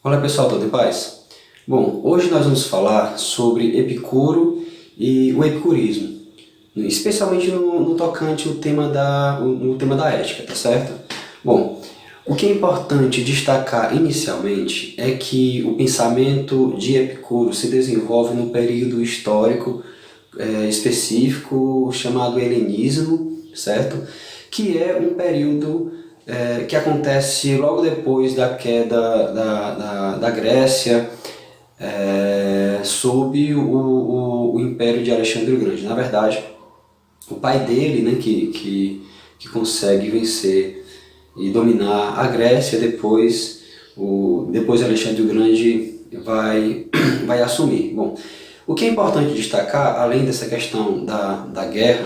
Olá pessoal, tudo em paz? Bom, hoje nós vamos falar sobre Epicuro e o epicurismo, especialmente no tocante no tema da ética, tá certo? Bom, o que é importante destacar inicialmente é que o pensamento de Epicuro se desenvolve num período histórico específico chamado helenismo, certo? Que é um período que acontece logo depois da queda da Grécia sob o Império de Alexandre o Grande. Na verdade, o pai dele, né, que consegue vencer e dominar a Grécia, depois Alexandre o Grande vai assumir. Bom, o que é importante destacar, além dessa questão da guerra,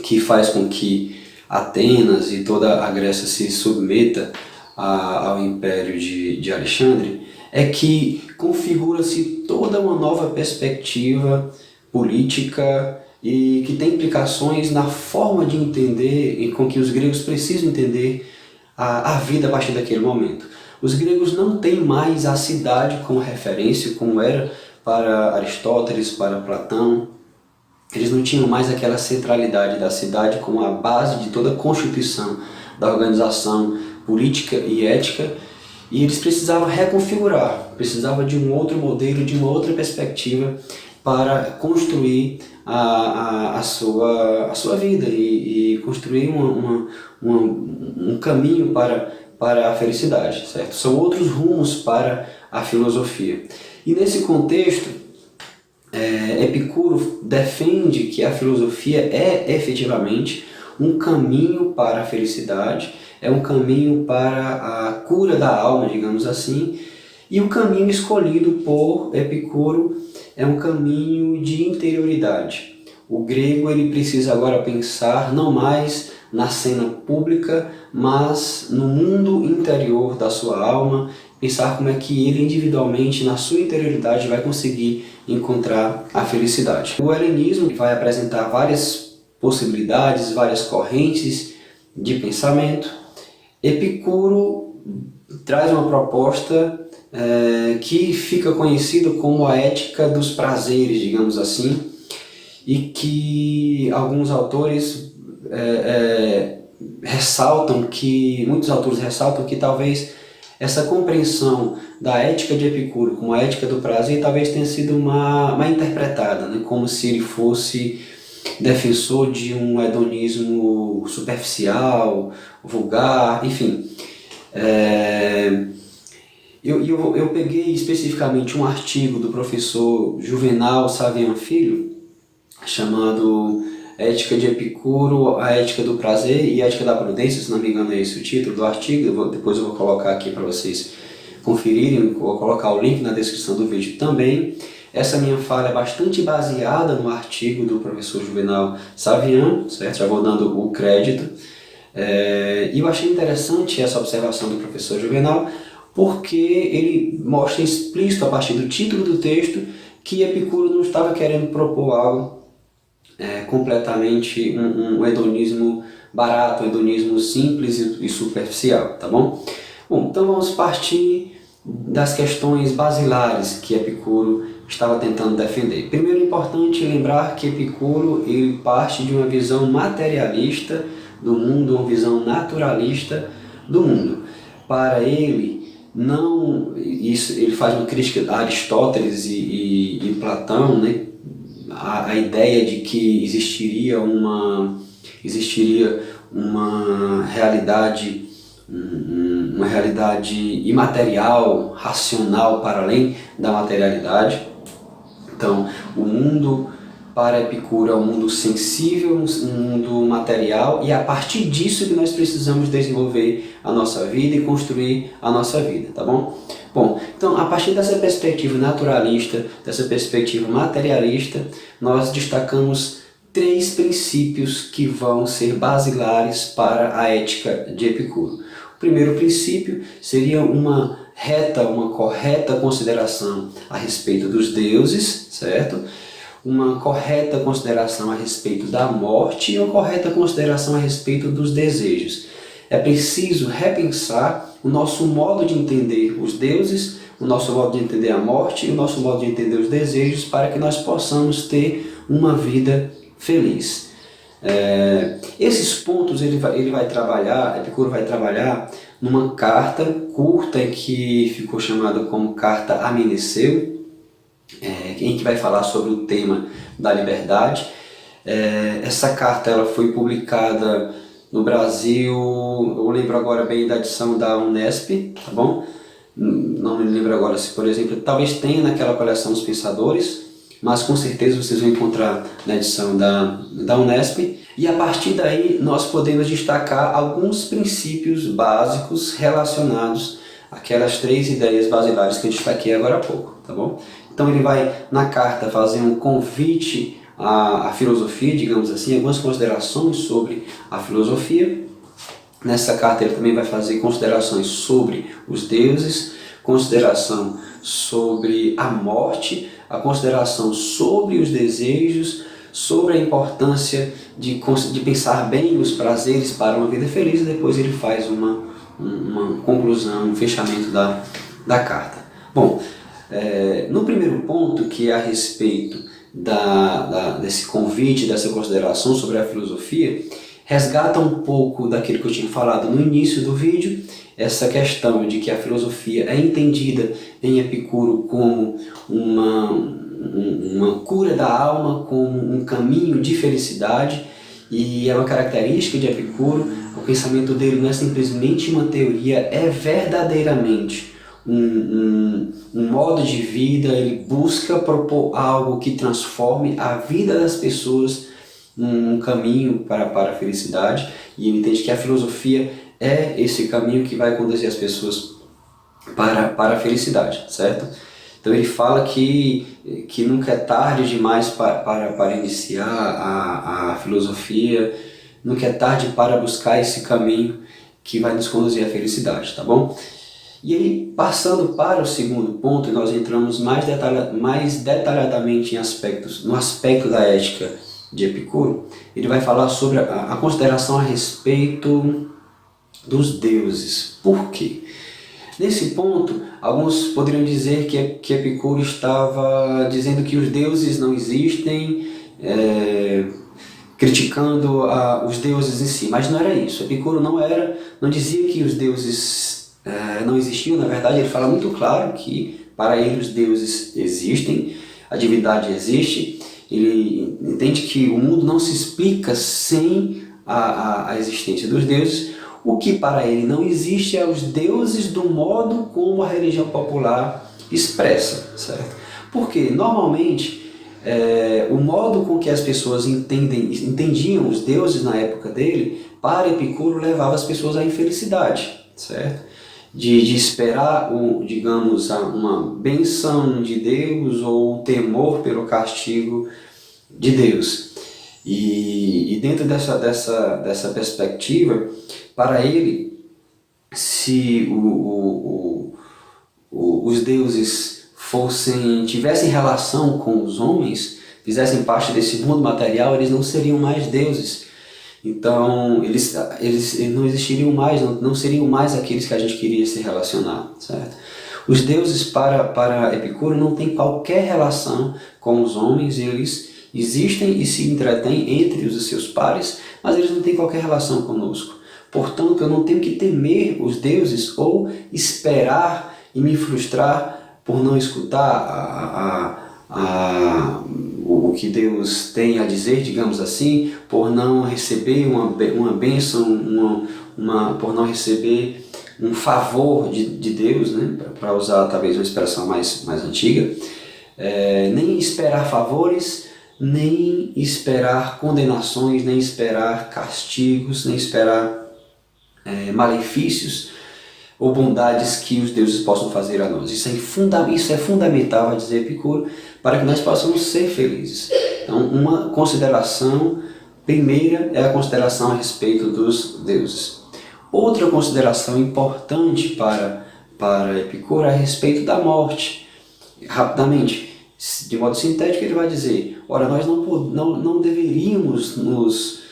que faz com que Atenas e toda a Grécia se submeta ao Império de Alexandre, é que configura-se toda uma nova perspectiva política e que tem implicações na forma de entender e com que os gregos precisam entender a vida a partir daquele momento. Os gregos não têm mais a cidade como referência, como era para Aristóteles, para Platão. Eles não tinham mais aquela centralidade da cidade como a base de toda a constituição da organização política e ética, e eles precisavam reconfigurar, precisavam de um outro modelo, de uma outra perspectiva para construir a sua vida e construir um caminho para a felicidade, certo? São outros rumos para a filosofia. E nesse contexto, Epicuro defende que a filosofia é efetivamente um caminho para a felicidade, é um caminho para a cura da alma, digamos assim, e o caminho escolhido por Epicuro é um caminho de interioridade. O grego ele precisa agora pensar não mais na cena pública, mas no mundo interior da sua alma, pensar como é que ele individualmente, na sua interioridade, vai conseguir encontrar a felicidade. O helenismo vai apresentar várias possibilidades, várias correntes de pensamento. Epicuro traz uma proposta que fica conhecida como a ética dos prazeres, digamos assim, e que alguns autores muitos autores ressaltam que talvez essa compreensão da ética de Epicuro como a ética do prazer talvez tenha sido mal interpretada, né? Como se ele fosse defensor de um hedonismo superficial, vulgar, enfim. Eu peguei especificamente um artigo do professor Juvenal Savian Filho, chamado Ética de Epicuro, a Ética do Prazer e a Ética da Prudência, se não me engano é esse o título do artigo. Depois eu vou colocar aqui para vocês conferirem, vou colocar o link na descrição do vídeo também. Essa minha fala é bastante baseada no artigo do professor Juvenal Savian, certo? Já vou dando o crédito. E eu achei interessante essa observação do professor Juvenal, porque ele mostra explícito a partir do título do texto que Epicuro não estava querendo propor algo completamente um hedonismo barato, um hedonismo simples e superficial, tá bom? Bom, então vamos partir das questões basilares que Epicuro estava tentando defender. Primeiro é importante lembrar que Epicuro ele parte de uma visão materialista do mundo, uma visão naturalista do mundo. Para ele, ele faz uma crítica a Aristóteles e Platão, né? A ideia de que existiria uma realidade imaterial, racional para além da materialidade. Então, o mundo para Epicuro é um mundo sensível, um mundo material, e é a partir disso que nós precisamos desenvolver a nossa vida e construir a nossa vida, tá bom? Bom, então a partir dessa perspectiva naturalista, dessa perspectiva materialista, nós destacamos 3 princípios que vão ser basilares para a ética de Epicuro. O primeiro princípio seria uma correta consideração a respeito dos deuses, certo? Uma correta consideração a respeito da morte e uma correta consideração a respeito dos desejos. é preciso repensar o nosso modo de entender os deuses, o nosso modo de entender a morte e o nosso modo de entender os desejos, para que nós possamos ter uma vida feliz. Esses pontos ele vai trabalhar, Epicuro vai trabalhar numa carta curta que ficou chamada como Carta a Meneceu, em que vai falar sobre o tema da liberdade. Essa carta ela foi publicada no Brasil, eu lembro agora bem da edição da Unesp, tá bom? Não me lembro agora se, por exemplo, talvez tenha naquela coleção Os Pensadores, mas com certeza vocês vão encontrar na edição da Unesp. E a partir daí nós podemos destacar alguns princípios básicos relacionados àquelas 3 ideias basilares que eu destaquei agora há pouco, tá bom? Então ele vai na carta fazer um convite à filosofia, digamos assim, algumas considerações sobre a filosofia. Nessa carta ele também vai fazer considerações sobre os deuses, consideração sobre a morte, a consideração sobre os desejos, sobre a importância de pensar bem os prazeres para uma vida feliz, e depois ele faz uma conclusão, um fechamento da carta. Bom, no primeiro ponto, que é a respeito desse convite, dessa consideração sobre a filosofia, resgata um pouco daquilo que eu tinha falado no início do vídeo, essa questão de que a filosofia é entendida em Epicuro como uma cura da alma, como um caminho de felicidade, e é uma característica de Epicuro. O pensamento dele não é simplesmente uma teoria, é verdadeiramente um modo de vida. Ele busca propor algo que transforme a vida das pessoas num caminho para a felicidade, e ele entende que a filosofia é esse caminho que vai conduzir as pessoas para a felicidade, certo? Então ele fala que nunca é tarde demais para iniciar a filosofia, nunca é tarde para buscar esse caminho que vai nos conduzir à felicidade, tá bom? E aí, passando para o segundo ponto, nós entramos mais detalhadamente no aspecto da ética de Epicuro. Ele vai falar sobre a consideração a respeito dos deuses. Por quê? Nesse ponto, alguns poderiam dizer que Epicuro estava dizendo que os deuses não existem, criticando os deuses em si, mas não era isso. Epicuro não dizia que os deuses não existiam. Na verdade, ele fala muito claro que para ele os deuses existem, a divindade existe. Ele entende que o mundo não se explica sem a existência dos deuses. O que para ele não existe é os deuses do modo como a religião popular expressa, certo? Porque normalmente o modo com que as pessoas entendiam os deuses na época dele, para Epicuro, levava as pessoas à infelicidade, certo? De esperar, digamos, uma bênção de Deus ou o temor pelo castigo de Deus. E dentro dessa perspectiva, para ele, se os deuses tivessem relação com os homens, fizessem parte desse mundo material, eles não seriam mais deuses. Então, eles não existiriam mais, não seriam mais aqueles que a gente queria se relacionar, certo? Os deuses, para Epicuro, não têm qualquer relação com os homens. Eles existem e se entretêm entre os seus pares, mas eles não têm qualquer relação conosco. Portanto, eu não tenho que temer os deuses ou esperar e me frustrar por não escutar o que Deus tem a dizer, digamos assim, por não receber uma bênção, por não receber um favor de Deus, né? Para usar talvez uma expressão mais antiga. Nem esperar favores, nem esperar condenações, nem esperar castigos, nem esperar malefícios ou bondades que os deuses possam fazer a nós. Isso é fundamental, vai dizer Epicuro, para que nós possamos ser felizes. Então, uma consideração primeira é a consideração a respeito dos deuses. Outra consideração importante para Epicuro é a respeito da morte. Rapidamente, de modo sintético, ele vai dizer: ora, nós não deveríamos nos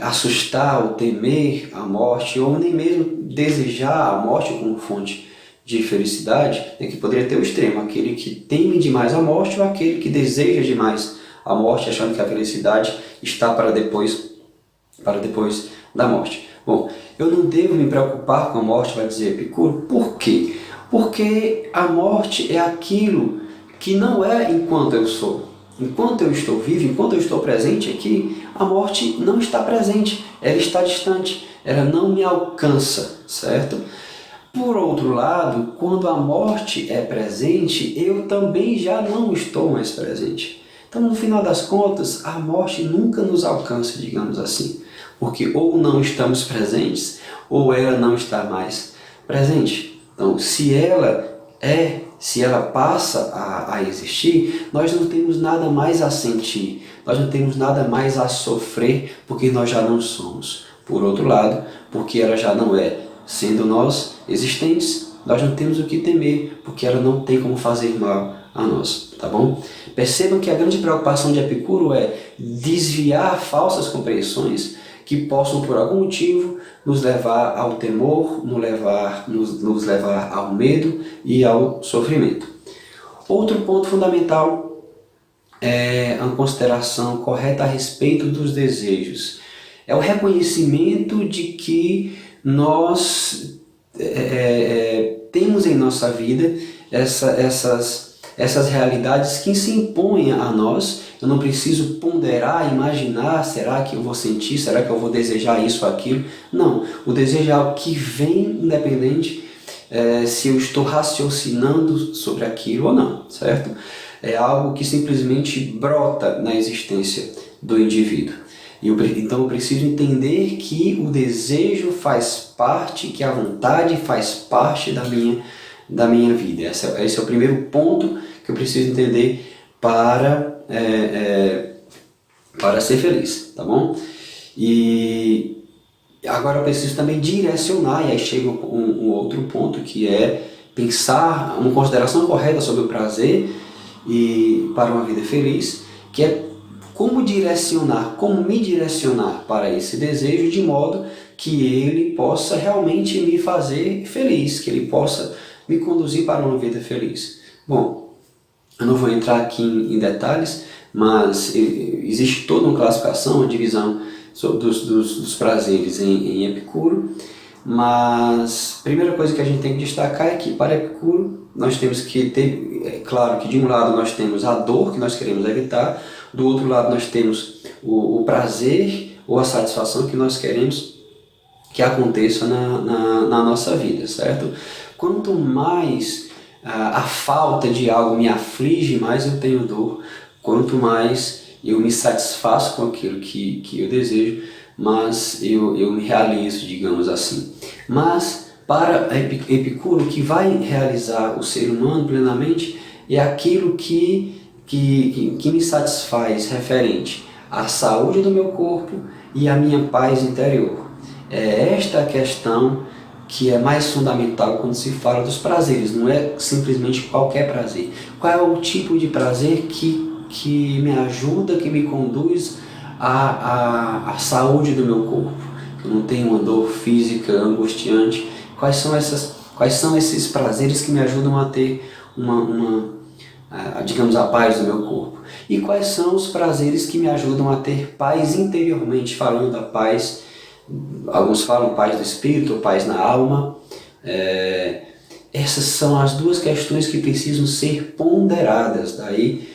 assustar ou temer a morte, ou nem mesmo desejar a morte como fonte de felicidade, né, que poderia ter o extremo, aquele que teme demais a morte ou aquele que deseja demais a morte, achando que a felicidade está para depois da morte. Bom, eu não devo me preocupar com a morte, vai dizer Epicuro. Por quê? Porque a morte é aquilo que não é enquanto eu sou. Enquanto eu estou vivo, enquanto eu estou presente aqui, a morte não está presente, ela está distante, ela não me alcança, certo? Por outro lado, quando a morte é presente, eu também já não estou mais presente. Então, no final das contas, a morte nunca nos alcança, digamos assim, porque ou não estamos presentes, ou ela não está mais presente. Então, se ela passa a existir, nós não temos nada mais a sentir, nós não temos nada mais a sofrer, porque nós já não somos. Por outro lado, porque ela já não é, sendo nós existentes, nós não temos o que temer, porque ela não tem como fazer mal a nós, tá bom? Percebam que a grande preocupação de Epicuro é desviar falsas compreensões que possam, por algum motivo, nos levar ao temor, nos levar ao medo e ao sofrimento. Outro ponto fundamental é a consideração correta a respeito dos desejos. É o reconhecimento de que nós temos em nossa vida essas realidades que se impõem a nós. Eu não preciso ponderar, imaginar, será que eu vou sentir, será que eu vou desejar isso ou aquilo? Não, o desejo é algo que vem independente se eu estou raciocinando sobre aquilo ou não, certo? É algo que simplesmente brota na existência do indivíduo. Então eu preciso entender que o desejo faz parte, que a vontade faz parte da minha vida. Esse é o primeiro ponto que eu preciso entender para ser feliz, tá bom? E agora eu preciso também direcionar, e aí chega um outro ponto, que é pensar uma consideração correta sobre o prazer e para uma vida feliz, que é como me direcionar para esse desejo de modo que ele possa realmente me fazer feliz, que ele possa me conduzir para uma vida feliz. Bom, eu não vou entrar aqui em detalhes, mas existe toda uma classificação, uma divisão dos prazeres em Epicuro, mas a primeira coisa que a gente tem que destacar é que para Epicuro nós temos que ter, claro que de um lado nós temos a dor que nós queremos evitar, do outro lado nós temos o prazer ou a satisfação que nós queremos que aconteça na nossa vida, certo? Quanto mais a falta de algo me aflige, mais eu tenho dor. Quanto mais eu me satisfaço com aquilo que eu desejo, mas eu me realizo, digamos assim. Mas para Epicuro, o que vai realizar o ser humano plenamente é aquilo que me satisfaz referente à saúde do meu corpo e à minha paz interior. É esta a questão que é mais fundamental quando se fala dos prazeres, não é simplesmente qualquer prazer. Qual é o tipo de prazer que me ajuda, que me conduz à saúde do meu corpo? Eu não tenho uma dor física angustiante. Quais são esses prazeres que me ajudam a ter digamos, a paz do meu corpo? E quais são os prazeres que me ajudam a ter paz interiormente, falando da paz, alguns falam paz do espírito ou paz na alma. Essas são as duas questões que precisam ser ponderadas. Daí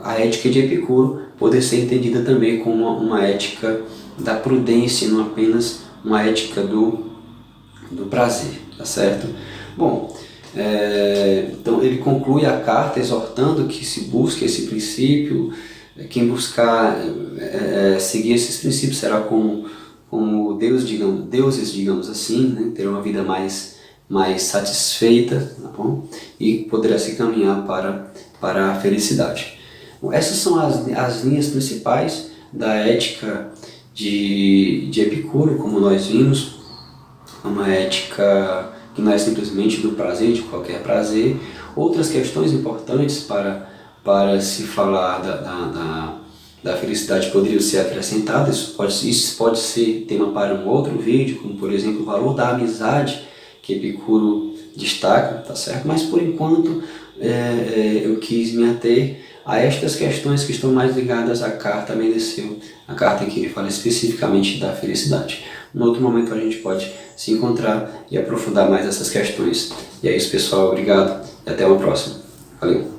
a ética de Epicuro poder ser entendida também como uma ética da prudência, não apenas uma ética do prazer, tá certo? Bom, então ele conclui a carta exortando que se busque esse princípio. Quem buscar seguir esses princípios será como deuses, digamos assim, né? Ter uma vida mais satisfeita, tá bom? E poderá se caminhar para a felicidade. Bom, essas são as linhas principais da ética de Epicuro, como nós vimos. Uma ética que não é simplesmente do prazer, de qualquer prazer. Outras questões importantes para se falar da felicidade poderiam ser acrescentadas. Isso pode ser tema para um outro vídeo, como por exemplo o valor da amizade, que Epicuro destaca, tá certo? Mas por enquanto eu quis me ater a estas questões que estão mais ligadas à carta a Meneceu, a carta em que ele fala especificamente da felicidade. Em outro momento a gente pode se encontrar e aprofundar mais essas questões. E é isso, pessoal. Obrigado e até uma próxima. Valeu!